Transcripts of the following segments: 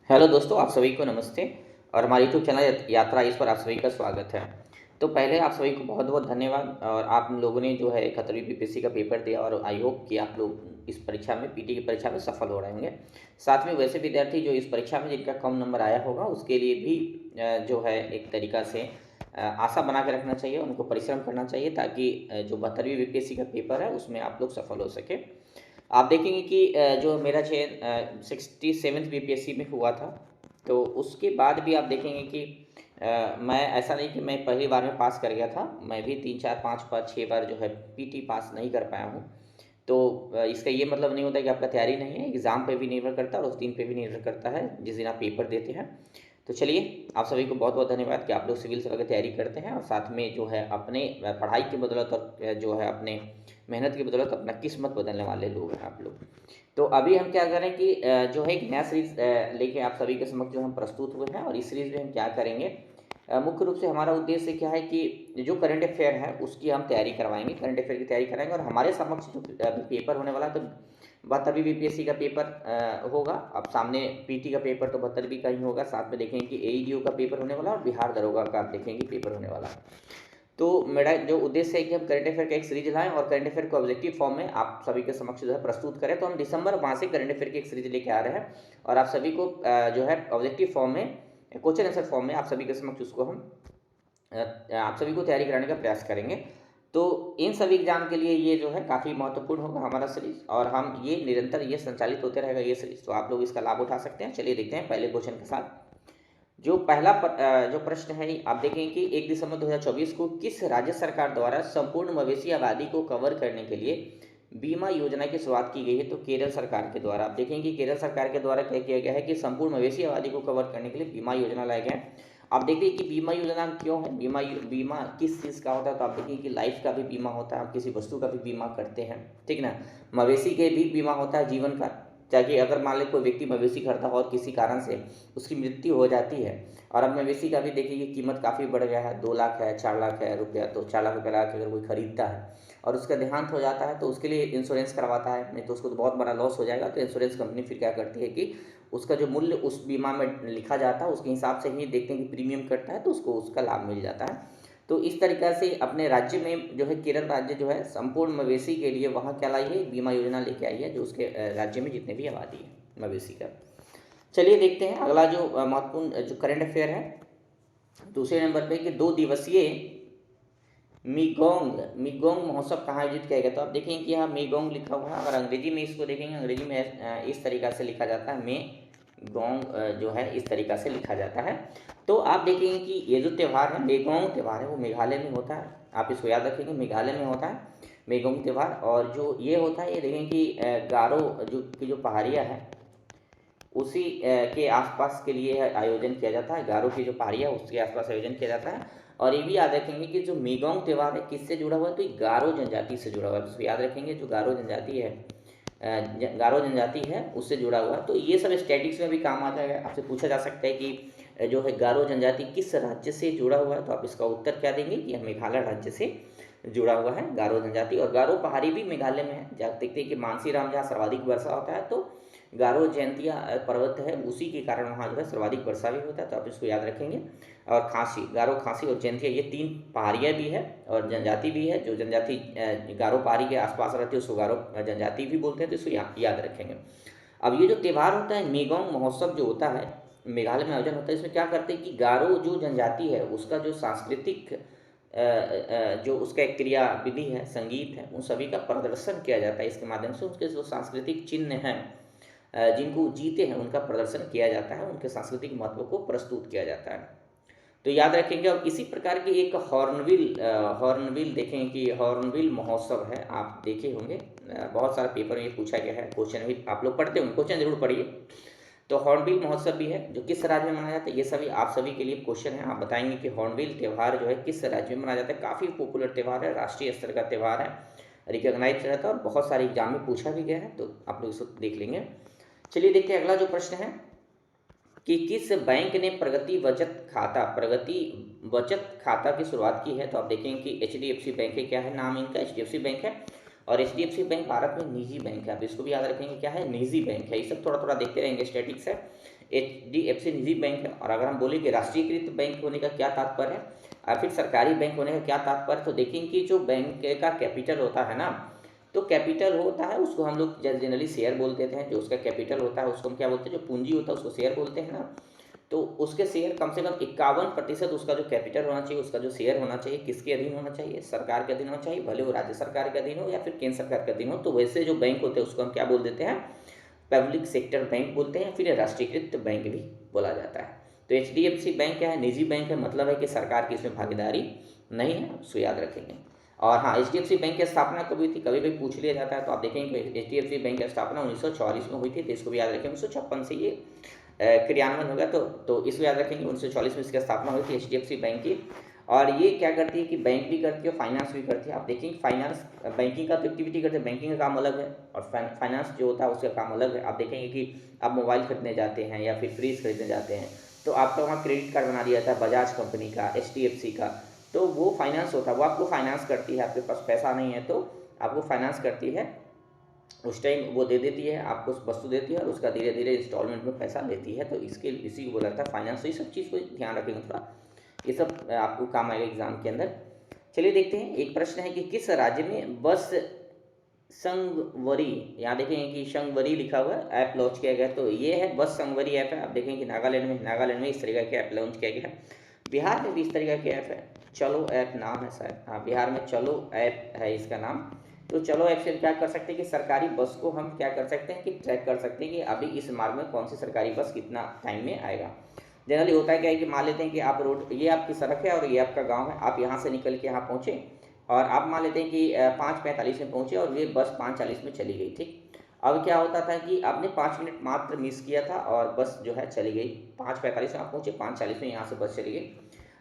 Hello दोस्तों, आप सभी को नमस्ते। और हमारे यूट्यूब चैनल यात्रा इस पर आप सभी का स्वागत है। तो पहले आप सभी को बहुत बहुत धन्यवाद। और आप लोगों ने जो है 71वीं बीपीएससी का पेपर दिया और आई होप कि आप लोग इस परीक्षा में पीटी की परीक्षा में सफल हो रहे होंगे। साथ में वैसे विद्यार्थी जो इस परीक्षा में जिनका कम नंबर आया होगा उसके लिए भी जो है एक तरीका से आशा बना के रखना चाहिए, उनको परिश्रम करना चाहिए ताकि जो 72वीं बीपीएससी का पेपर है उसमें आप लोग सफल हो सके। आप देखेंगे कि जो मेरा चयन 67th बीपीएससी में हुआ था, तो उसके बाद भी आप देखेंगे कि मैं ऐसा नहीं कि मैं पहली बार में पास कर गया था, मैं भी 3 4 5 बार 6 बार जो है पीटी पास नहीं कर पाया हूँ। तो इसका ये मतलब नहीं होता कि आपका तैयारी नहीं है, एग्ज़ाम पे भी निर्भर करता है और उस दिन पे भी निर्भर करता है जिस दिन आप पेपर देते हैं। तो चलिए, आप सभी को बहुत-बहुत धन्यवाद कि आप लोग सिविल सेवा की तैयारी करते हैं और साथ में जो है अपने पढ़ाई की बदौलत और जो है अपने मेहनत की बदौलत अपना किस्मत बदलने वाले लोग हैं आप लोग। तो अभी हम क्या करें कि जो है एक नया सीरीज़ लेके आप सभी के समक्ष जो हम प्रस्तुत हुए हैं और इस सीरीज़ में हम क्या करेंगे, मुख्य रूप से हमारा उद्देश्य क्या है कि जो करंट अफेयर है उसकी हम तैयारी करवाएँगे, करंट अफेयर की तैयारी कराएँगे और हमारे समक्ष जो अभी पेपर होने वाला है, तो 72वीं बीपीएससी का पेपर होगा। अब सामने पीटी का पेपर तो 72वीं का ही होगा, साथ में देखेंगे कि एईडीओ का पेपर होने वाला है और बिहार दरोगा का आप देखेंगे पेपर होने वाला है। तो मेरा जो उद्देश्य है कि हम करंट अफेयर का एक सीरीज लाएँ और करंट अफेयर को ऑब्जेक्टिव फॉर्म में आप सभी के समक्ष जो है प्रस्तुत करें। तो हम दिसंबर माह से करंट अफेयर की एक सीरीज लेके आ रहे हैं और आप सभी को जो है ऑब्जेक्टिव फॉर्म में, क्वेश्चन आंसर फॉर्म में आप सभी के समक्ष उसको हम आप सभी को तैयारी कराने का प्रयास करेंगे। तो इन सभी एग्जाम के लिए ये जो है काफ़ी महत्वपूर्ण होगा हमारा सीरीज, और हम ये निरंतर ये संचालित होते रहेगा ये सीरीज, तो आप लोग इसका लाभ उठा सकते हैं। चलिए देखते हैं पहले क्वेश्चन के साथ। जो पहला जो प्रश्न है, आप देखेंगे कि 1 दिसंबर 2024 को किस राज्य सरकार द्वारा संपूर्ण मवेशी आबादी को कवर करने के लिए बीमा योजना की शुरुआत की गई है? तो केरल सरकार के द्वारा। आप देखेंगे कि केरल सरकार के द्वारा क्या किया गया है कि संपूर्ण मवेशी आबादी को कवर करने के लिए बीमा योजना लाया गया है। आप देखिए कि बीमा योजना क्यों है, बीमा किस चीज़ का होता है, तो आप देखिए कि लाइफ का भी बीमा होता है, आप किसी वस्तु का भी बीमा करते हैं, ठीक ना। मवेशी के भी बीमा होता है जीवन का, ताकि अगर मान लें कोई व्यक्ति मवेशी खरीदा हो और किसी कारण से उसकी मृत्यु हो जाती है, और अब मवेशी का भी देखिए कि कीमत काफ़ी बढ़ गया है, 2 लाख है, 4 लाख है रुपया, तो 4 लाख रुपये लगा के अगर कोई खरीदता है और उसका देहांत हो जाता है तो उसके लिए इंश्योरेंस करवाता है, नहीं तो उसको तो बहुत बड़ा लॉस हो जाएगा। तो इंश्योरेंस कंपनी फिर क्या करती है कि उसका जो मूल्य उस बीमा में लिखा जाता है उसके हिसाब से ही देखते हैं कि प्रीमियम कटता है तो उसको उसका लाभ मिल जाता है। तो इस तरीक़ा से अपने राज्य में जो है केरल राज्य जो है संपूर्ण मवेशी के लिए वहाँ क्या लाई है, बीमा योजना लेके आई है, जो उसके राज्य में जितने भी आबादी है मवेशी का। चलिए देखते हैं अगला जो महत्वपूर्ण जो करंट अफेयर है, दूसरे नंबर पे कि 2 दिवसीय मिगोंग मिगोंग महोत्सव कहाँ आयोजित किया गया? तो आप देखेंगे कि यहाँ मिगोंग लिखा हुआ है और अंग्रेजी में इसको देखेंगे, अंग्रेजी में इस तरीक़ा से लिखा जाता है, मेगोंग जो है इस तरीक़ा से लिखा जाता है। तो आप देखेंगे कि ये जो त्यौहार है, मेगोंग त्यौहार है, वो मेघालय में होता है। आप इसको याद रखेंगे, मेघालय में होता है मेगोंग त्यौहार। और जो ये होता है, ये देखेंगे कि गारो जो पहाड़ियाँ है उसी के आसपास के लिए आयोजन किया जाता है, गारो की जो पहाड़ियाँ उसके आसपास आयोजन किया जाता है। और ये भी याद रखेंगे कि जो मेगोंग त्यौहार है किससे जुड़ा हुआ है, तो ये गारो जनजाति से जुड़ा हुआ है। तो इसको याद रखेंगे, जो गारो जनजाति है, गारो जनजाति है उससे जुड़ा हुआ है। तो ये सब स्टैटिक्स में भी काम आ जाएगा। आपसे पूछा जा सकता है कि जो है गारो जनजाति किस राज्य से जुड़ा हुआ है, तो आप इसका उत्तर क्या देंगे कि यह मेघालय राज्य से जुड़ा हुआ है गारो जनजाति। और गारो पहाड़ी भी मेघालय में है। जहाँ देखते हैं कि मानसीराम जहाँ सर्वाधिक वर्षा होता है, तो गारो जयंतिया पर्वत है, उसी के कारण वहाँ जो है सर्वाधिक वर्षा भी होता है, तो आप इसको याद रखेंगे। और खासी, गारो, खासी और जयंतिया ये 3 पहाड़ियाँ भी है और जनजाति भी है। जो जनजाति गारो पहाड़ी के आसपास रहती है उसको गारो जनजाति भी बोलते हैं, तो इसको याद रखेंगे। अब ये जो त्यौहार होता है मेगोंग महोत्सव जो होता है, मेघालय में आयोजन होता है, इसमें क्या करते हैं कि गारो जो जनजाति है उसका जो सांस्कृतिक जो उसका एक क्रिया विधि है, संगीत है, उन सभी का प्रदर्शन किया जाता है। इसके माध्यम से उसके जो सांस्कृतिक चिन्ह हैं जिनको जीते हैं उनका प्रदर्शन किया जाता है, उनके सांस्कृतिक महत्व को प्रस्तुत किया जाता है। तो याद रखेंगे। और इसी प्रकार की एक हॉर्नबिल देखेंगे कि हॉर्नबिल महोत्सव है, आप देखे होंगे, बहुत सारा पेपर में ये पूछा गया है, क्वेश्चन भी आप लोग पढ़ते होंगे, क्वेश्चन जरूर पढ़िए। तो हॉर्नबिल महोत्सव भी है जो किस राज्य में मनाया जाता है, ये सभी आप सभी के लिए क्वेश्चन है। आप बताएंगे कि हॉर्नबिल त्यौहार जो है किस राज्य में मनाया जाता है। काफ़ी पॉपुलर त्यौहार है, राष्ट्रीय स्तर का त्यौहार है, रिकॉग्नाइज रहता है और बहुत सारे एग्जाम में पूछा भी गया है, तो आप लोग इसको देख लेंगे। चलिए देखते हैं अगला जो प्रश्न है कि किस बैंक ने प्रगति बचत खाता की शुरुआत की है? तो आप देखेंगे कि HDFC बैंक है, क्या है नाम इनका, HDFC बैंक है। और एचडीएफसी बैंक भारत में निजी बैंक है, आप इसको भी याद रखेंगे, क्या है, निजी बैंक है। ये सब थोड़ा थोड़ा देखते रहेंगे, स्टैटिक्स है। एचडीएफसी निजी बैंक है। और अगर हम बोले कि राष्ट्रीयकृत बैंक होने का क्या तात्पर्य है, और फिर सरकारी बैंक होने का क्या तात्पर्य, तो देखेंगे कि जो बैंक का कैपिटल होता है ना, तो कैपिटल होता है उसको हम लोग जनरली शेयर बोल देते हैं। जो उसका कैपिटल होता है उसको हम क्या बोलते हैं, जो पूंजी होता है उसको शेयर बोलते हैं ना। तो उसके शेयर कम से कम 51% उसका जो कैपिटल होना चाहिए, उसका जो शेयर होना चाहिए, किसके अधीन होना चाहिए, सरकार के अधीन होना चाहिए, भले वो राज्य सरकार के अधीन हो या फिर केंद्र सरकार के अधीन हो। तो वैसे जो बैंक होते हैं उसको हम क्या बोल देते हैं, पब्लिक सेक्टर बैंक बोलते हैं, फिर राष्ट्रीयकृत बैंक भी बोला जाता है। तो एचडीएफसी बैंक क्या है, निजी बैंक है, मतलब है कि सरकार की इसमें भागीदारी नहीं है, उसको याद रखेंगे। और हाँ, एचडीएफसी बैंक की स्थापना कब हुई थी, कभी कभी पूछ लिया जाता है, तो आप देखेंगे एचडीएफसी बैंक की स्थापना 1944 में हुई थी। तो इसको भी याद रखेंगे, 1956 से ये क्रियान्वयन होगा। तो इसको याद रखेंगे, 1940 में इसकी स्थापना हुई थी एचडीएफसी बैंक की। और ये क्या करती है कि बैंक भी करती है और फाइनेंस भी करती है। आप देखेंगे फाइनेंस, बैंकिंग का तो एक्टिविटी करते हैं, बैंकिंग का काम अलग है और फाइनेंस जो होता है उसका काम अलग है। आप देखेंगे कि आप मोबाइल खरीदने जाते हैं या फिर फ्रिज खरीदने जाते हैं, तो आपका वहाँ क्रेडिट कार्ड बना दिया जाता है बजाज कंपनी का, एचडीएफसी का, तो वो फाइनेंस होता है, वो आपको फाइनेंस करती है। आपके पास पैसा नहीं है तो आपको फाइनेंस करती है, उस टाइम वो दे देती है आपको, वस्तु देती है और उसका धीरे धीरे इंस्टॉलमेंट में पैसा लेती है। तो इसी को बोला जाता है फाइनेंस। तो ये सब चीज़ को ध्यान रखेंगे थोड़ा, ये सब आपको काम आएगा एग्जाम के अंदर। चलिए देखते हैं, एक प्रश्न है कि किस राज्य में बस संगवरी, यहाँ देखेंगे कि संगवरी लिखा हुआ है, ऐप लॉन्च किया गया। तो ये है बस संगवरी ऐप है। आप देखेंगे कि नागालैंड में इस तरीके के ऐप लॉन्च किया गया है। बिहार में भी इस तरीके के ऐप है, चलो ऐप नाम है शायद, हाँ बिहार में चलो ऐप है इसका नाम। तो चलो ऐप से क्या कर सकते हैं कि सरकारी बस को हम क्या कर सकते हैं कि ट्रैक कर सकते हैं कि अभी इस मार्ग में कौन सी सरकारी बस कितना टाइम में आएगा। जनरली होता है क्या है कि मान लेते हैं कि आप रोड, ये आपकी सड़क है और ये आपका गांव है, आप यहाँ से निकल के यहाँ पहुँचे और आप मान लेते हैं कि 5:45 में पहुँचे और ये बस 5:40 में चली गई, ठीक। अब क्या होता था कि आपने 5 मिनट मात्र मिस किया था और बस जो है चली गई, 5:45 में आप पहुँचे, 5:40 में यहाँ से बस चली गई।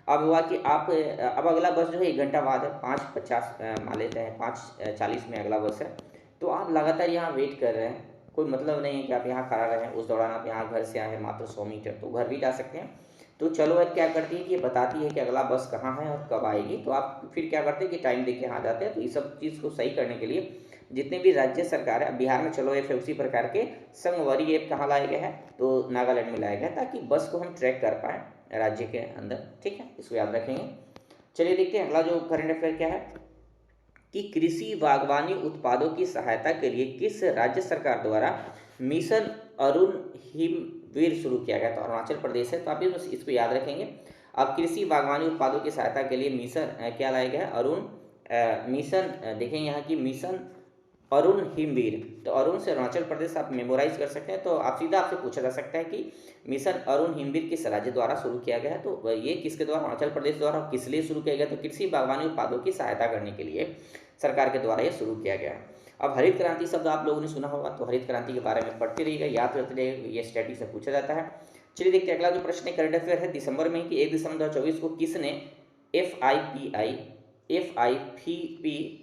अब हुआ कि आप अब अगला बस जो है 1 घंटा बाद है, 5:50 मान लेते हैं, 5:40 में अगला बस है। तो आप लगातार यहाँ वेट कर रहे हैं, कोई मतलब नहीं है कि आप यहाँ खड़ा रहें। उस दौरान आप यहाँ घर से आए हैं मात्र 100 मीटर, तो घर भी जा सकते हैं। तो चलो ऐप क्या करती है कि ये बताती है कि अगला बस कहाँ है और कब आएगी। तो आप फिर क्या करते हैं कि टाइम देके यहाँ जाते हैं। तो इस सब चीज़ को सही करने के लिए जितने भी राज्य सरकार है, बिहार में चलो ऐप है, उसी प्रकार के संगवारी ऐप कहाँ लाया गया है, तो नागालैंड में लाया गया, ताकि बस को हम ट्रैक कर पाएँ राज्य के अंदर, ठीक है, इसको याद रखेंगे। चलिए देखते हैं अगला जो करंट अफेयर क्या है कि कृषि बागवानी उत्पादों की सहायता के लिए किस राज्य सरकार द्वारा मिशन अरुण हिमवीर शुरू किया गया। तो अरुणाचल प्रदेश है। तो आप इसको याद रखेंगे। अब कृषि बागवानी उत्पादों की सहायता के लिए मिशन क्या लाया गया है, अरुण मिशन, देखेंगे यहाँ की मिशन अरुण हिमवीर। तो अरुण से अरुणाचल प्रदेश आप मेमोराइज कर सकते हैं। तो आप सीधा आपसे पूछा जा सकता है कि मिशन अरुण हिमवीर किस राज्य द्वारा शुरू किया गया है। तो ये किसके द्वारा, अरुणाचल प्रदेश द्वारा। किस लिए शुरू किया गया, तो कृषि बागवानी उत्पादों की सहायता करने के लिए सरकार के द्वारा ये शुरू किया गया है। अब हरित क्रांति शब्द आप लोगों ने सुना होगा, तो हरित क्रांति के बारे में पढ़ते रहिएगा, याद करते रहिएगा, ये स्टैटिक से पूछा जाता है। चलिए देखते हैं अगला जो प्रश्न है, करंट अफेयर है दिसंबर में कि 1 दिसंबर 2024 को किसने FIPP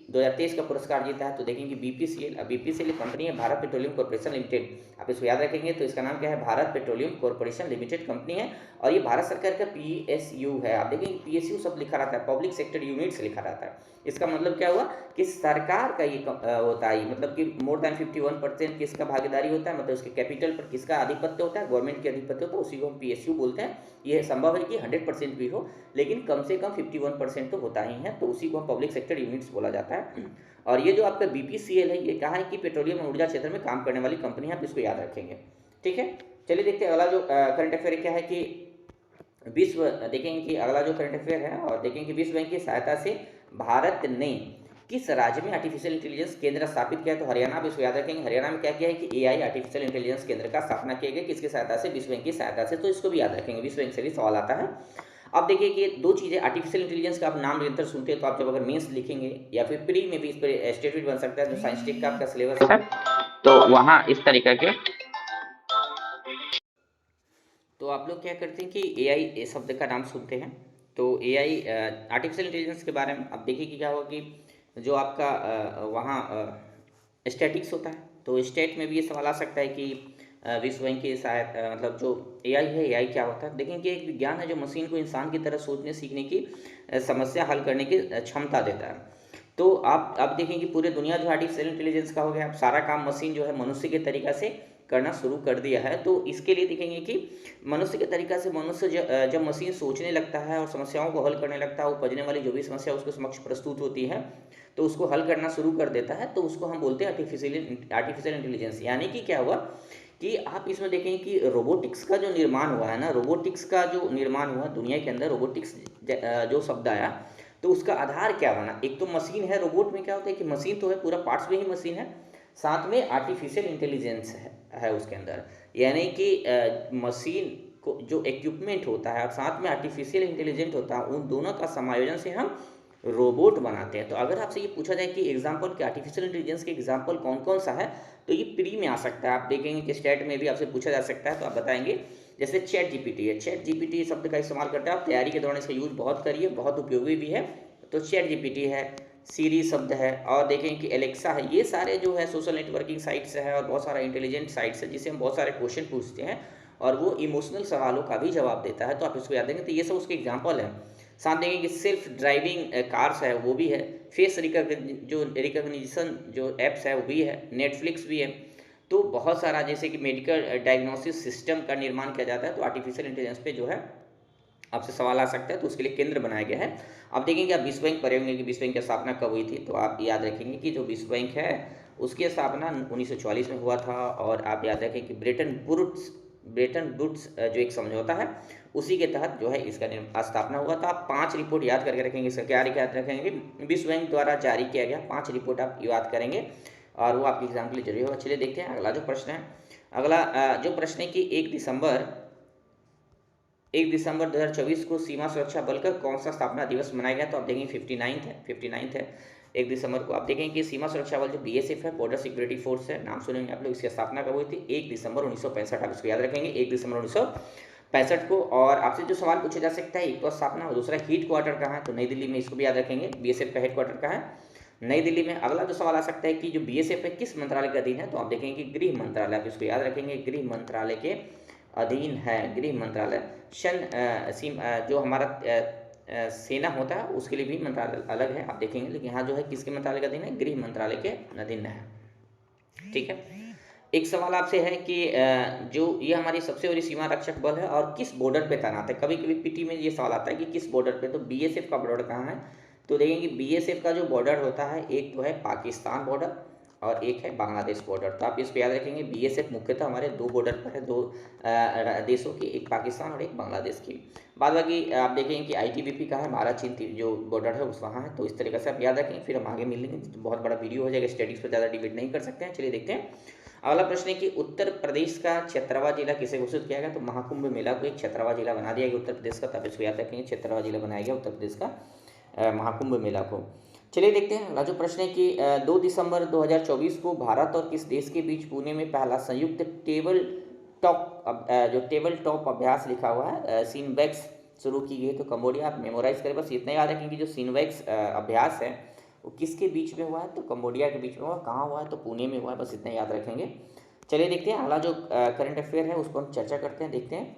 2023 का पुरस्कार जीता है। तो देखेंगे बीपीसीएल कंपनी है, भारत पेट्रोलियम कॉर्पोरेशन लिमिटेड। आप इसको याद रखेंगे। तो इसका नाम क्या है, Bharat petroleum corporation limited company है और ये भारत सरकार का PSU है। आप देखेंगे PSU सब लिखा रहता है, पब्लिक सेक्टर यूनिट्स लिखा रहता है। इसका मतलब क्या हुआ कि सरकार का ये होता है, मतलब कि मोर देन 51% किसका भागीदारी होता है, मतलब उसके कैपिटल पर किसका आधिपत्य होता है, गवर्नमेंट की आधिपत्य होता है, उसी को हम PSU बोलते हैं। यह संभव है कि 100% भी हो, लेकिन कम से कम 51% तो होता ही है, तो उसी को हम पब्लिक सेक्टर यूनिट्स बोला जाता है। और ये जो आपका BPCL है, ये कहा है कि पेट्रोलियम और ऊर्जा क्षेत्र में काम करने वाली कंपनी है, आप इसको याद रखेंगे, ठीक है। चलिए देखते हैं अगला जो करंट अफेयर क्या है कि विश्व, देखेंगे कि अगला जो करंट अफेयर है और देखेंगे कि विश्व बैंक की सहायता से भारत ने किस राज्य में आर्टिफिशियल इंटेलिजेंस केंद्र स्थापित किया। तो हरियाणा, आप इसको याद रखेंगे। हरियाणा में क्या किया है कि AI आर्टिफिशियल इंटेलिजेंस केंद्र का स्थापना किया गया, किसकी सहायता से, विश्व बैंक की सहायता से। तो इसको भी याद रखेंगे, विश्व बैंक से भी सवाल आता है। अब देखिए कि दो चीज़ें, आर्टिफिशियल इंटेलिजेंस का आप नाम निरंतर सुनते हैं, तो आप जब अगर मेंस लिखेंगे या फिर प्री में भी इस पर स्टेटमेंट बन सकता है, जो साइंस टेक का आपका सिलेबस है, तो वहाँ इस तरीके के, तो आप लोग क्या करते हैं कि AI शब्द का नाम सुनते हैं, तो AI आर्टिफिशियल इंटेलिजेंस के बारे में अब देखिए कि क्या होगा कि जो आपका वहाँ स्टैटिक्स होता है, तो स्टेट में भी ये सवाल आ सकता है कि विश्व बैंक की सहायता, मतलब जो AI है, AI क्या होता है। देखें कि एक विज्ञान है जो मशीन को इंसान की तरह सोचने सीखने की समस्या हल करने की क्षमता देता है। तो आप देखें कि पूरे दुनिया जो आर्टिफिशियल इंटेलिजेंस का हो गया, अब सारा काम मशीन जो है मनुष्य के तरीका से करना शुरू कर दिया है। तो इसके लिए देखेंगे कि मनुष्य के तरीका से मनुष्य जब मशीन सोचने लगता है और समस्याओं को हल करने लगता है, उपजने वाली जो भी समस्या उसके समक्ष प्रस्तुत होती है तो उसको हल करना शुरू कर देता है, तो उसको हम बोलते हैं आर्टिफिशियल इंटेलिजेंस। यानी कि क्या हुआ कि आप इसमें देखें कि रोबोटिक्स का जो निर्माण हुआ है ना, रोबोटिक्स का जो निर्माण हुआ दुनिया के अंदर, रोबोटिक्स जो शब्द आया तो उसका आधार क्या बना। एक तो मशीन है, रोबोट में क्या होता है कि मशीन तो है, पूरा पार्ट्स में ही मशीन है, साथ में आर्टिफिशियल इंटेलिजेंस है उसके अंदर। यानी कि मशीन को जो इक्विपमेंट होता है और साथ में आर्टिफिशियल इंटेलिजेंट होता है, उन दोनों का समायोजन से हम रोबोट बनाते हैं। तो अगर आपसे ये पूछा जाए कि एग्जाम्पल कि आर्टिफिशियल इंटेलिजेंस के एग्जाम्पल कौन कौन सा है, तो ये प्री में आ सकता है। आप देखेंगे कि स्टेट में भी आपसे पूछा जा सकता है, तो आप बताएंगे जैसे चैट जीपीटी है। चैट जीपीटी शब्द का इस्तेमाल करते हैं आप तैयारी के दौरान, इसका यूज बहुत करिए, बहुत उपयोगी भी है। तो चैट जीपीटी है, सीरी शब्द है, और देखें कि एलेक्सा है। ये सारे जो है सोशल नेटवर्किंग साइट्स है और बहुत सारा इंटेलिजेंट साइट्स है जिससे हम बहुत सारे क्वेश्चन पूछते हैं और वो इमोशनल सवालों का भी जवाब देता है। तो आप इसको याद देंगे, तो ये सब उसके एग्जाम्पल हैं। साथ देंगे कि सेल्फ ड्राइविंग कार्स है, वो भी है। फेस रिकग्निशन जो एप्स है वो भी है। नेटफ्लिक्स भी है। तो बहुत सारा, जैसे कि मेडिकल डायग्नोसिस सिस्टम का निर्माण किया जाता है, तो आर्टिफिशियल इंटेलिजेंस पे जो है आपसे सवाल आ सकता है, तो उसके लिए केंद्र बनाया गया है। आप देखेंगे, आप विश्व बैंक पढ़े होंगे कि विश्व बैंक की स्थापना कब हुई थी, तो आप याद रखेंगे कि जो विश्व बैंक है उसकी स्थापना 1944 में हुआ था। और आप याद रखें कि ब्रेटन वुड्स जो एक समझौता है उसी के तहत जो है इसका स्थापना हुआ था। आप 5 रिपोर्ट याद करके रखेंगे। इसका क्या याद रखेंगे, विश्व बैंक द्वारा जारी किया गया 5 रिपोर्ट आप याद करेंगे और वो आपके एग्जाम के लिए जरूरी होगा। चलिए देखते हैं अगला जो प्रश्न है। अगला जो प्रश्न है कि 1 दिसंबर 2024 को सीमा सुरक्षा बल का कौन सा स्थापना दिवस मनाया गया, तो आप देखेंगे 59th है 1 दिसंबर को। आप देखेंगे कि सीमा सुरक्षा बल जो बीएसएफ है, बॉर्डर सिक्योरिटी फोर्स है, नाम सुनेंगे आप लोग। इसकी स्थापना कब हुई थी, 1 दिसंबर 1965। आप इसको याद रखेंगे 1 दिसंबर 1965 को। और आपसे जो सवाल पूछा जा सकता है, एक तो स्थापना और दूसरा हेड क्वार्टर कहाँ है, तो नई दिल्ली में, इसको भी याद रखेंगे। बीएसएफ का हेड क्वार्टर कहाँ है, नई दिल्ली में। अगला जो सवाल आ सकता है कि जो बीएसएफ है किस मंत्रालय के अधीन है, तो आप देखेंगे कि गृह मंत्रालय। आप इसको याद रखेंगे, गृह मंत्रालय के अधीन है, गृह मंत्रालय। जो हमारा सेना होता है उसके लिए भी मंत्रालय अलग है, आप देखेंगे। लेकिन यहाँ जो है किसके मंत्रालय का अधीन है, गृह मंत्रालय के अधीन है। ठीक है। एक सवाल आपसे है कि जो ये हमारी सबसे बड़ी सीमा रक्षक बल है और किस बॉर्डर पे तैनात है। कभी कभी पीटी में ये सवाल आता है कि किस बॉर्डर पे, तो बीएसएफ का बॉर्डर कहाँ है, तो देखेंगे बीएसएफ का जो बॉर्डर होता है, एक तो है पाकिस्तान बॉर्डर और एक है बांग्लादेश बॉर्डर। तो आप इसको याद रखेंगे, बीएसएफ मुख्यतः हमारे 2 बॉर्डर पर है, 2 देशों की, एक पाकिस्तान और एक बांग्लादेश की। बाद बाकी आप देखेंगे कि आईटीबीपी का है, भारत चीन जो बॉर्डर है उस वहाँ है। तो इस तरीके से आप याद रखेंगे, फिर हम आगे मिलेंगे, बहुत बड़ा वीडियो हो जाएगा, स्टडीज़ पर ज़्यादा डिबेट नहीं कर सकते हैं। चलिए देखते हैं। अगला प्रश्न है कि उत्तर प्रदेश का 76वां जिला किसे घोषित किया गया, तो महाकुंभ मेला को एक 76वां जिला बना दिया गया उत्तर प्रदेश का। तब इसको याद रखेंगे, 76वां जिला बनाया गया उत्तर प्रदेश का महाकुंभ मेला को। चलिए देखते हैं। अगला जो प्रश्न है कि 2 दिसंबर 2024 को भारत और किस देश के बीच पुणे में पहला संयुक्त टेबल टॉप अभ्यास लिखा हुआ है सीनवेक्स शुरू की गई, तो कंबोडिया। आप मेमोराइज करें, बस इतना याद रखेंगे कि जो सीनवेक्स अभ्यास है वो किसके बीच में हुआ है, तो कंबोडिया के बीच में हुआ। कहाँ हुआ है, तो पुणे में हुआ है, बस इतना याद रखेंगे। चलिए देखते हैं अगला जो करंट अफेयर है उसको हम चर्चा करते हैं। देखते हैं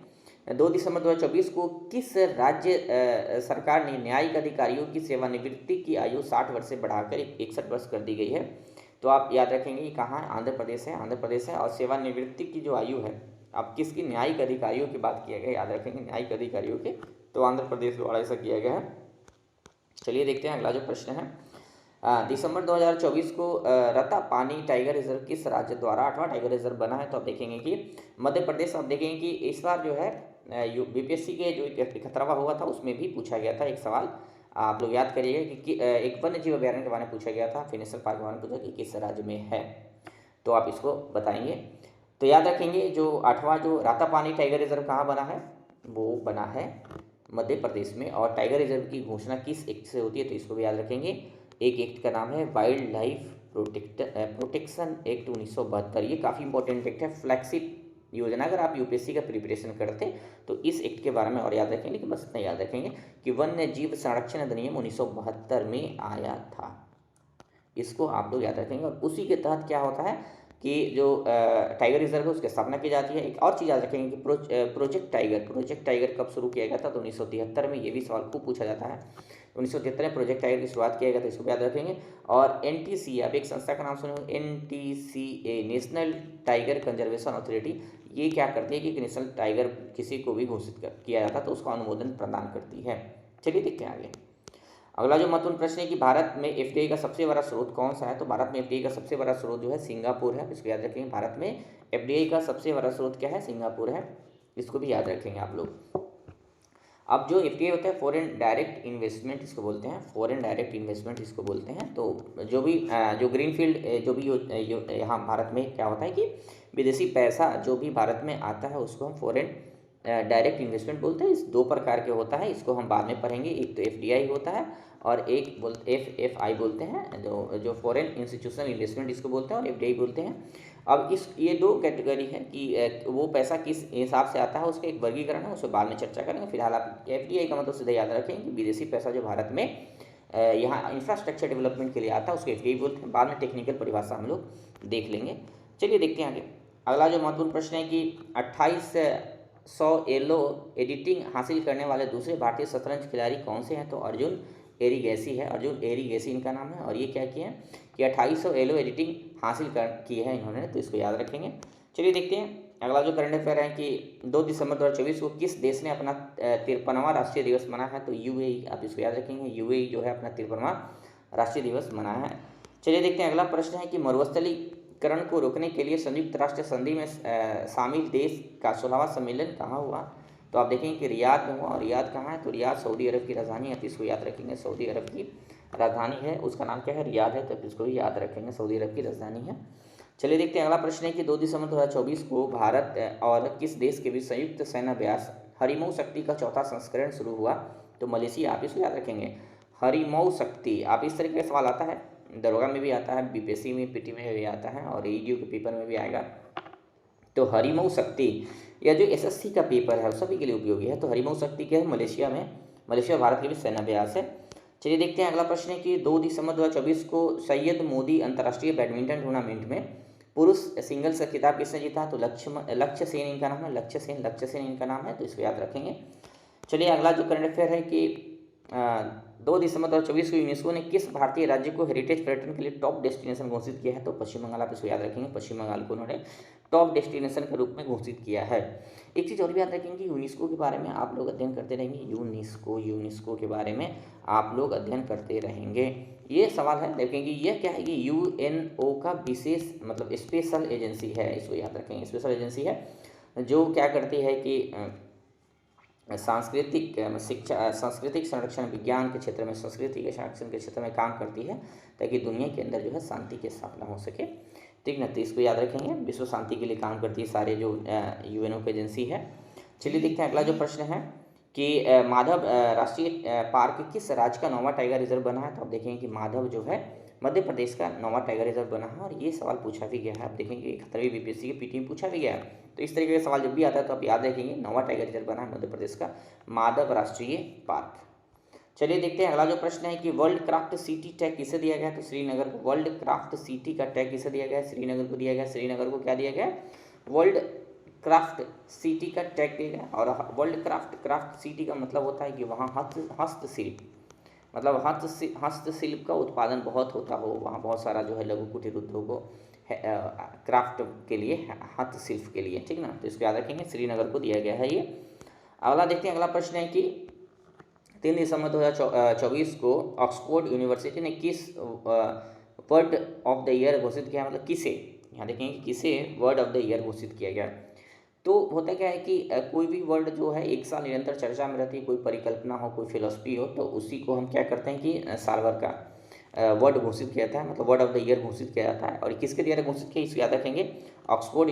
2 दिसंबर 2024 को किस राज्य सरकार ने न्यायिक अधिकारियों की सेवानिवृत्ति की आयु 60 वर्ष से बढ़ाकर 61 वर्ष कर दी गई है, तो आप याद रखेंगे कि कहाँ है, आंध्र प्रदेश है। और सेवानिवृत्ति की जो आयु है, अब किसकी, न्यायिक अधिकारियों की बात किया गया, याद रखेंगे न्यायिक अधिकारियों के, तो आंध्र प्रदेश द्वारा ऐसा किया गया है। चलिए देखते हैं अगला जो प्रश्न है। दिसंबर 2024 को रतापानी टाइगर रिजर्व किस राज्य द्वारा 8वां टाइगर रिजर्व बना है, तो आप देखेंगे कि मध्य प्रदेश। आप देखेंगे कि इस बार जो है बीपीएससी के जो 71वां हुआ था उसमें भी पूछा गया था एक सवाल, आप लोग याद करिएगा कि एक वन्य जीव अभ्यारण्य के बारे में पूछा गया था, फिर नेशनल पार्क के बारे में पूछा कि किस राज्य में है, तो आप इसको बताएंगे। तो याद रखेंगे जो 8वां जो रातापानी टाइगर रिजर्व कहाँ बना है, वो बना है मध्य प्रदेश में। और टाइगर रिजर्व की घोषणा किस एक्ट से होती है, तो इसको भी याद रखेंगे। एक एक्ट का नाम है वाइल्ड लाइफ प्रोटेक्शन एक्ट 1972। ये काफ़ी इंपॉर्टेंट एक्ट है, फ्लैगशिप योजना। अगर आप यूपीएससी का प्रिपरेशन करते तो इस एक्ट के बारे में और याद रखेंगे, लेकिन बस इतना याद रखेंगे कि वन्य जीव संरक्षण अधिनियम 1972 में आया था, इसको आप लोग याद रखेंगे। और उसी के तहत क्या होता है कि जो टाइगर रिजर्व है उसकी स्थापना की जाती है। एक और चीज़ याद रखेंगे कि प्रोजेक्ट टाइगर कब शुरू किया गया था, तो 1973 में। ये भी सवाल खूब पूछा जाता है। 1973 में प्रोजेक्ट टाइगर की शुरुआत किया गया था, इसको भी याद रखेंगे। और एनटीसी, आप एक संस्था का नाम सुने होंगे, NTCA, national tiger conservation authority, ये क्या करती है कि नेशनल टाइगर किसी को भी घोषित किया जाता है तो उसको अनुमोदन प्रदान करती है। चलिए देखते हैं आगे। अगला जो महत्वपूर्ण प्रश्न है कि भारत में एफडीआई का सबसे बड़ा स्रोत कौन सा है, तो भारत में एफडीआई का सबसे बड़ा स्रोत जो है सिंगापुर है, इसको याद रखेंगे। भारत में एफडीआई का सबसे बड़ा स्रोत क्या है, सिंगापुर है, इसको भी याद रखेंगे आप लोग। अब जो एफडीआई होता है फॉरेन डायरेक्ट इन्वेस्टमेंट इसको बोलते हैं, फॉरेन डायरेक्ट इन्वेस्टमेंट इसको बोलते हैं। तो जो भी जो ग्रीनफील्ड जो भी यहाँ भारत में क्या होता है कि विदेशी पैसा जो भी भारत में आता है उसको हम फॉरेन डायरेक्ट इन्वेस्टमेंट बोलते हैं। इस दो प्रकार के होता है, इसको हम बाद में पढ़ेंगे। एक तो एफडीआई होता है और एक एफआई बोलते हैं, जो फॉरेन इंस्टीट्यूशनल इन्वेस्टमेंट इसको बोलते हैं, और एफडीआई बोलते हैं। अब ये दो कैटेगरी है कि वो पैसा किस हिसाब से आता है, उसका एक वर्गीकरण है, उसको बाद में चर्चा करेंगे। फिलहाल आप एफडीआई का मतलब सीधे याद रखें कि विदेशी पैसा जो भारत में यहाँ इंफ्रास्ट्रक्चर डेवलपमेंट के लिए आता है उसको एफडीआई बोलते हैं। बाद में टेक्निकल परिभाषा हम लोग देख लेंगे। चलिए देखते हैं आगे। अगला जो महत्वपूर्ण प्रश्न है कि 2800 येलो एडिटिंग हासिल करने वाले दूसरे भारतीय शतरंज खिलाड़ी कौन से हैं, तो अर्जुन एरिगैसी है, अर्जुन एरिगैसी इनका नाम है। और ये क्या किए हैं कि 2800 येलो एडिटिंग हासिल की है इन्होंने, तो इसको याद रखेंगे। चलिए देखते हैं अगला जो करंट अफेयर है कि 2 दिसंबर 2024 को किस देश ने अपना 53वां राष्ट्रीय दिवस मनाया है, तो यूएई, आप इसको याद रखेंगे। यूएई जो है अपना 53वां राष्ट्रीय दिवस मनाया है। चलिए देखते हैं अगला प्रश्न है कि मरुस्थलीकरण को रोकने के लिए संयुक्त राष्ट्र संधि में शामिल देश का 16वां सम्मेलन कहाँ हुआ, तो आप देखेंगे कि रियाद में हुआ। और रियाद कहाँ है, तो रियाद सऊदी अरब की राजधानी है, तो इसको याद रखेंगे। सऊदी अरब की राजधानी है, उसका नाम क्या है, रियाद है, तो इसको भी याद रखेंगे, सऊदी अरब की राजधानी है। चलिए देखते हैं अगला प्रश्न है कि 2 दिसंबर 2024 को भारत और किस देश के बीच संयुक्त सेनाभ्यास हरिमऊ शक्ति का 4था संस्करण शुरू हुआ, तो मलेशिया, आप इसको याद रखेंगे। हरिमऊ शक्ति, आप इस तरीके का सवाल आता है, दरोगा में भी आता है, बीपीएससी में, पीटी में भी आता है, और एईडीयू के पेपर में भी आएगा। तो हरिमऊ शक्ति या जो एसएससी का पेपर है सभी के लिए उपयोगी है। तो हरिमऊ शक्ति क्या है, मलेशिया में, मलेशिया और भारत के बीच सेनाभ्यास है। चलिए देखते हैं अगला प्रश्न है कि 2 दिसंबर 2024 को सैयद मोदी अंतर्राष्ट्रीय बैडमिंटन टूर्नामेंट में पुरुष सिंगल्स का खिताब किसने जीता, तो लक्ष्य सेन इनका नाम है, लक्ष्य सेन इनका नाम है, तो इसको याद रखेंगे। चलिए अगला जो करंट अफेयर है कि 2 दिसंबर 2024 को यूनेस्को ने किस भारतीय राज्य को हेरिटेज पर्यटन के लिए टॉप डेस्टिनेशन घोषित किया है, तो पश्चिम बंगाल, आप इसको याद रखेंगे। पश्चिम बंगाल को उन्होंने टॉप डेस्टिनेशन के रूप में घोषित किया है। एक चीज़ और भी याद रखेंगे, यूनेस्को के बारे में आप लोग अध्ययन करते रहेंगे। यूनेस्को के बारे में आप लोग अध्ययन करते रहेंगे। ये सवाल है, देखेंगे ये क्या है, ये यूएनओ का विशेष मतलब स्पेशल एजेंसी है, इसको याद रखेंगे। स्पेशल एजेंसी है जो क्या करती है कि सांस्कृतिक शिक्षा, सांस्कृतिक संरक्षण, विज्ञान के क्षेत्र में, संस्कृति के संरक्षण के क्षेत्र में काम करती है ताकि दुनिया के अंदर जो है शांति की स्थापना हो सके। ठीक ना, तो इसको याद रखेंगे। विश्व शांति के लिए काम करती है सारे जो यूएनओ की एजेंसी है। चलिए देखते हैं अगला जो प्रश्न है कि माधव राष्ट्रीय पार्क किस राज्य का 9वां टाइगर रिजर्व बना है, तो आप देखेंगे कि माधव जो है मध्य प्रदेश का 9वां टाइगर रिजर्व बना है। और ये सवाल पूछा भी गया है, आप देखेंगे 71वीं बीपीएससी के पीटी में पूछा भी गया है। तो इस तरीके का सवाल जब भी आता है तो आप याद रखेंगे 9वां टाइगर रिजर्व बना है मध्य प्रदेश का माधव राष्ट्रीय पार्क। चलिए देखते हैं अगला जो प्रश्न है कि वर्ल्ड क्राफ्ट सिटी टैग किसे दिया गया है, तो श्रीनगर को। वर्ल्ड क्राफ्ट सिटी का टैग किसे दिया गया है, श्रीनगर को दिया गया। श्रीनगर को क्या दिया गया, वर्ल्ड क्राफ्ट सिटी का टैग दिया गया। और वर्ल्ड क्राफ्ट सिटी का मतलब होता है कि वहाँ हस्तशिल्प, मतलब हस्तशिल्प का उत्पादन बहुत होता हो, वहाँ बहुत सारा जो है लघु कुटीर उद्योगों क्राफ्ट के लिए, हस्तशिल्प के लिए, ठीक ना, तो इसको याद रखेंगे। श्रीनगर को दिया गया है ये। अगला देखते हैं, अगला प्रश्न है कि 3 दिसंबर 2024 को ऑक्सफोर्ड यूनिवर्सिटी ने किस वर्ड ऑफ द ईयर घोषित किया, मतलब किसे, यहाँ देखेंगे किसे वर्ड ऑफ द ईयर घोषित किया गया। तो होता क्या है कि कोई भी वर्ड जो है एक साल निरंतर चर्चा में रहती है, कोई परिकल्पना हो, कोई फिलोसफी हो, तो उसी को हम क्या करते हैं कि साल भर का वर्ड घोषित किया जाता है, मतलब वर्ड ऑफ द ईयर घोषित किया जाता है। और किसके द्वारा घोषित किया, इसको याद रखेंगे, ऑक्सफोर्ड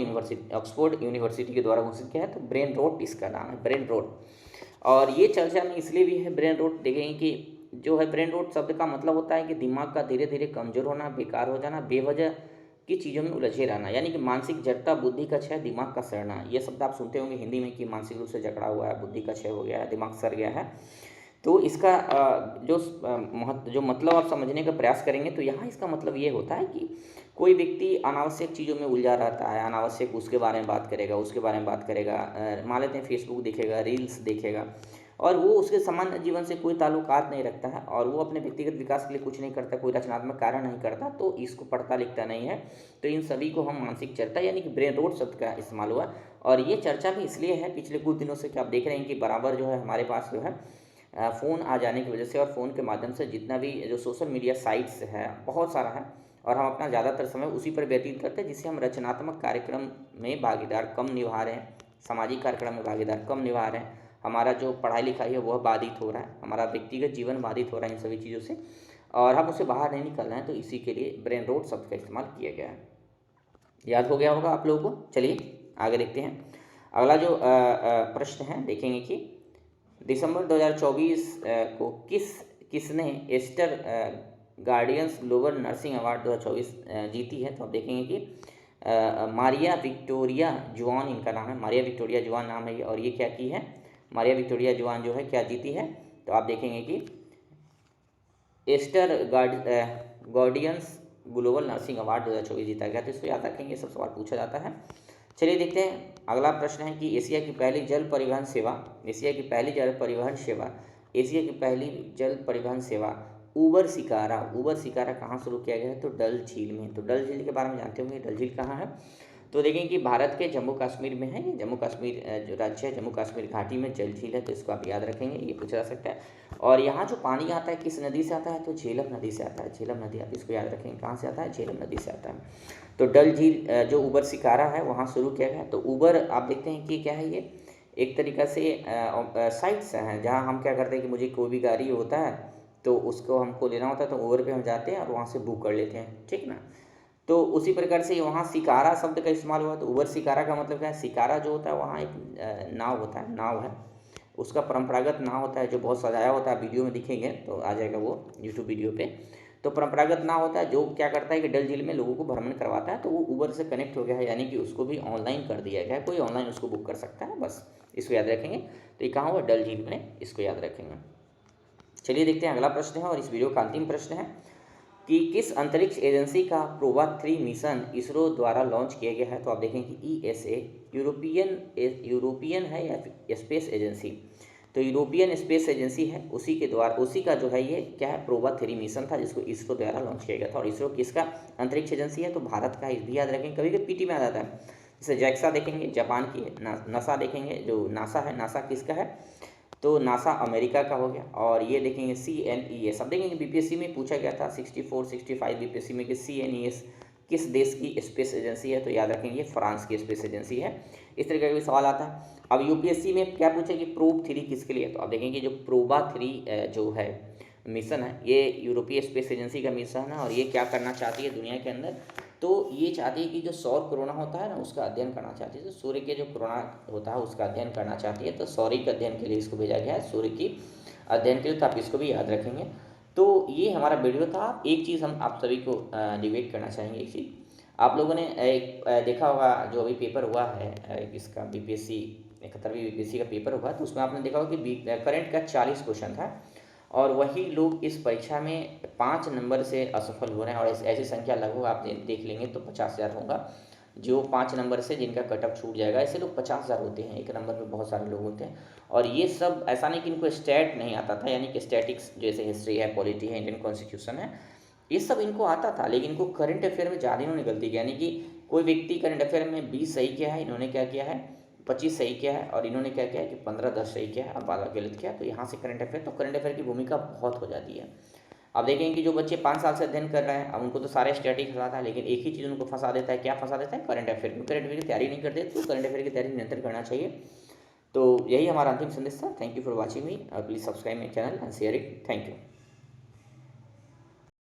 यूनिवर्सिटी के द्वारा घोषित किया है। तो ब्रेन रोट इसका नाम है, ब्रेन रोट। और ये चर्चा में इसलिए भी है ब्रेन रोट, देखेंगे कि जो है ब्रेन रोट शब्द का मतलब होता है कि दिमाग का धीरे धीरे कमज़ोर होना, बेकार हो जाना, बेवजह की चीज़ों में उलझे रहना, यानी कि मानसिक जड़ता, बुद्धि का क्षय, दिमाग का सड़ना। ये शब्द आप सुनते होंगे हिंदी में कि मानसिक रूप से जकड़ा हुआ है, बुद्धि का क्षय हो गया है, दिमाग सड़ गया है। तो इसका जो मतलब आप समझने का प्रयास करेंगे तो यहाँ इसका मतलब ये होता है कि कोई व्यक्ति अनावश्यक चीज़ों में उलझा रहता है, अनावश्यक उसके बारे में बात करेगा, उसके बारे में बात करेगा, मान लेते हैं फेसबुक देखेगा, रील्स देखेगा, और वो उसके सामान्य जीवन से कोई ताल्लुकात नहीं रखता है और वो अपने व्यक्तिगत विकास के लिए कुछ नहीं करता, कोई रचनात्मक कार्य नहीं करता, तो इसको पढ़ता लिखता नहीं है। तो इन सभी को हम मानसिक चर्चा यानी कि ब्रेन रोट शब्द का इस्तेमाल हुआ। और ये चर्चा भी इसलिए है पिछले कुछ दिनों से कि आप देख रहे हैं कि बराबर जो है हमारे पास जो है फ़ोन आ जाने की वजह से और फ़ोन के माध्यम से जितना भी जो सोशल मीडिया साइट्स है बहुत सारा है, और हम अपना ज़्यादातर समय उसी पर व्यतीत करते हैं, जिससे हम रचनात्मक कार्यक्रम में भागीदार कम निभा रहे हैं, सामाजिक कार्यक्रम में भागीदार कम निभा रहे हैं, हमारा जो पढ़ाई लिखाई है वह बाधित हो रहा है, हमारा व्यक्तिगत जीवन बाधित हो रहा है इन सभी चीज़ों से, और हम उससे बाहर नहीं निकल रहे हैं। तो इसी के लिए ब्रेन रोट शब्द का इस्तेमाल किया गया है। याद हो गया होगा आप लोगों को। चलिए आगे देखते हैं। अगला जो प्रश्न है देखेंगे कि दिसंबर 2024 को किसने Aster Guardians Global Nursing Award 2024 जीती है। तो आप देखेंगे कि मारिया विक्टोरिया जुआन इनका नाम है, मारिया विक्टोरिया जुआन नाम है ये, और ये क्या की है, मारिया विक्टोरिया जुआन जो है क्या जीती है। तो आप देखेंगे कि Aster Guardians Global Nursing Award 2024 जीता गया। तो इसको याद रखेंगे, सब सवाल पूछा जाता है। चलिए देखते हैं अगला प्रश्न है कि एशिया की पहली जल परिवहन सेवा, एशिया की पहली जल परिवहन सेवा, एशिया की पहली जल परिवहन सेवा ऊबर शिकारा कहाँ शुरू किया गया है। तो डल झील में। तो डल झील के बारे में जानते होंगे, डल झील कहाँ है। तो देखें कि भारत के जम्मू कश्मीर में है, ये जम्मू कश्मीर जो राज्य है, जम्मू कश्मीर घाटी में जल झील है। तो इसको आप याद रखेंगे, ये पूछा जा सकता है। और यहाँ जो पानी आता है किस नदी से आता है, तो झेलम नदी से आता है। झेलम नदी, आप इसको याद रखेंगे, कहाँ से आता है, झेलम नदी से आता है। तो डल झील जो ऊबर शिकारा है वहाँ शुरू किया गया है। तो ऊबर आप देखते हैं कि क्या है, ये एक तरीक़ा से साइट्स हैं जहाँ हम क्या करते हैं कि मुझे कोई भी गाड़ी होता है तो उसको हमको लेना होता है, तो ऊबर पे हम जाते हैं और वहाँ से बुक कर लेते हैं, ठीक ना। तो उसी प्रकार से वहाँ शिकारा शब्द का इस्तेमाल हुआ। तो ऊबर शिकारा का मतलब क्या है, शिकारा जो होता है वहाँ एक नाव होता है, नाव है, उसका परंपरागत नाव होता है जो बहुत सजाया होता है, वीडियो में दिखेंगे तो आ जाएगा वो यूट्यूब वीडियो पे। तो परंपरागत नाव होता है जो क्या करता है कि डल झील में लोगों को भ्रमण करवाता है। तो वो ऊबर से कनेक्ट हो गया है, यानी कि उसको भी ऑनलाइन कर दिया गया है, कोई ऑनलाइन उसको बुक कर सकता है, बस इसको याद रखेंगे। तो ये कहाँ हुआ, डल झील में, इसको याद रखेंगे। चलिए देखते हैं अगला प्रश्न है, और इस वीडियो का अंतिम प्रश्न है कि किस अंतरिक्ष एजेंसी का प्रोबा 3 मिशन इसरो द्वारा लॉन्च किया गया है। तो आप देखें कि ESA यूरोपियन है या स्पेस एजेंसी। तो यूरोपियन स्पेस एजेंसी है, उसी के द्वारा, उसी का जो है ये क्या है, प्रोबा 3 मिशन था जिसको इसरो द्वारा लॉन्च किया गया था। और इसरो किसका अंतरिक्ष एजेंसी है, तो भारत का, भी याद रखेंगे, कभी कभी पीटी में आ जाता है। जैसे जैक्सा देखेंगे जापान की है, नासा देखेंगे, जो नासा है, नासा किसका है, तो नासा अमेरिका का हो गया। और ये देखेंगे CNES, अब देखेंगे बीपीएससी में पूछा गया था 64 65 बीपीएससी में कि CNES किस देश की स्पेस एजेंसी है। तो याद रखेंगे फ्रांस की स्पेस एजेंसी है। इस तरीके का भी सवाल आता है। अब यूपीएससी में क्या पूछे कि प्रोब 3 किसके लिए। तो आप देखेंगे जो प्रोबा 3 जो है मिशन है, ये यूरोपीय स्पेस एजेंसी का मिशन है, और ये क्या करना चाहती है दुनिया के अंदर, तो ये चाहती है कि जो सौर कोरोना होता है ना उसका अध्ययन करना चाहती है। तो सूर्य के जो कोरोना होता है उसका अध्ययन करना चाहती है। तो सौर के अध्ययन के लिए इसको भेजा गया है, सूर्य की अध्ययन के लिए। तो आप इसको भी याद रखेंगे। तो ये हमारा वीडियो था। एक चीज़ हम आप सभी को डिबेट करना चाहेंगे। एक चीज़ आप लोगों ने एक देखा होगा, जो अभी पेपर हुआ है इसका BPSC 71वीं BPSC का पेपर हुआ, तो उसमें आपने देखा होगा कि करंट का 40 क्वेश्चन था, और वही लोग इस परीक्षा में 5 नंबर से असफल हो रहे हैं। और ऐसी संख्या लगभग आप देख लेंगे तो 50,000 होगा, जो 5 नंबर से जिनका कटअप छूट जाएगा। ऐसे लोग 50,000 होते हैं, एक नंबर पे बहुत सारे लोग होते हैं। और ये सब ऐसा नहीं कि इनको स्टैट नहीं आता था, यानी कि स्टैटिक्स जैसे हिस्ट्री है, पॉलिटी है, इंडियन कॉन्स्टिट्यूशन है, ये सब इनको आता था, लेकिन इनको करंट अफेयर में ज़्यादा इन्होंने गलती किया। यानी कि कोई व्यक्ति करंट अफेयर में 20 सही किया है, इन्होंने क्या किया है 25 सही किया है, और इन्होंने क्या किया है कि 15-10 सही किया है और बाकी गलत किया। तो यहाँ से करंट अफेयर की भूमिका बहुत हो जाती है। अब देखेंगे कि जो बच्चे 5 साल से अध्ययन कर रहे हैं, अब उनको तो सारे स्टैटिक फंसाता है, लेकिन एक ही चीज़ उनको फंसा देता है, क्या फंसा देता है, करंट अफेयर। करंट अफेयर की तैयारी नहीं करते तो करंट अफेयर की तैयारी निरंतर करना चाहिए। तो यही हमारा अंतिम संदेश था। Thank you for watching me, please subscribe my channel and share it. Thank you.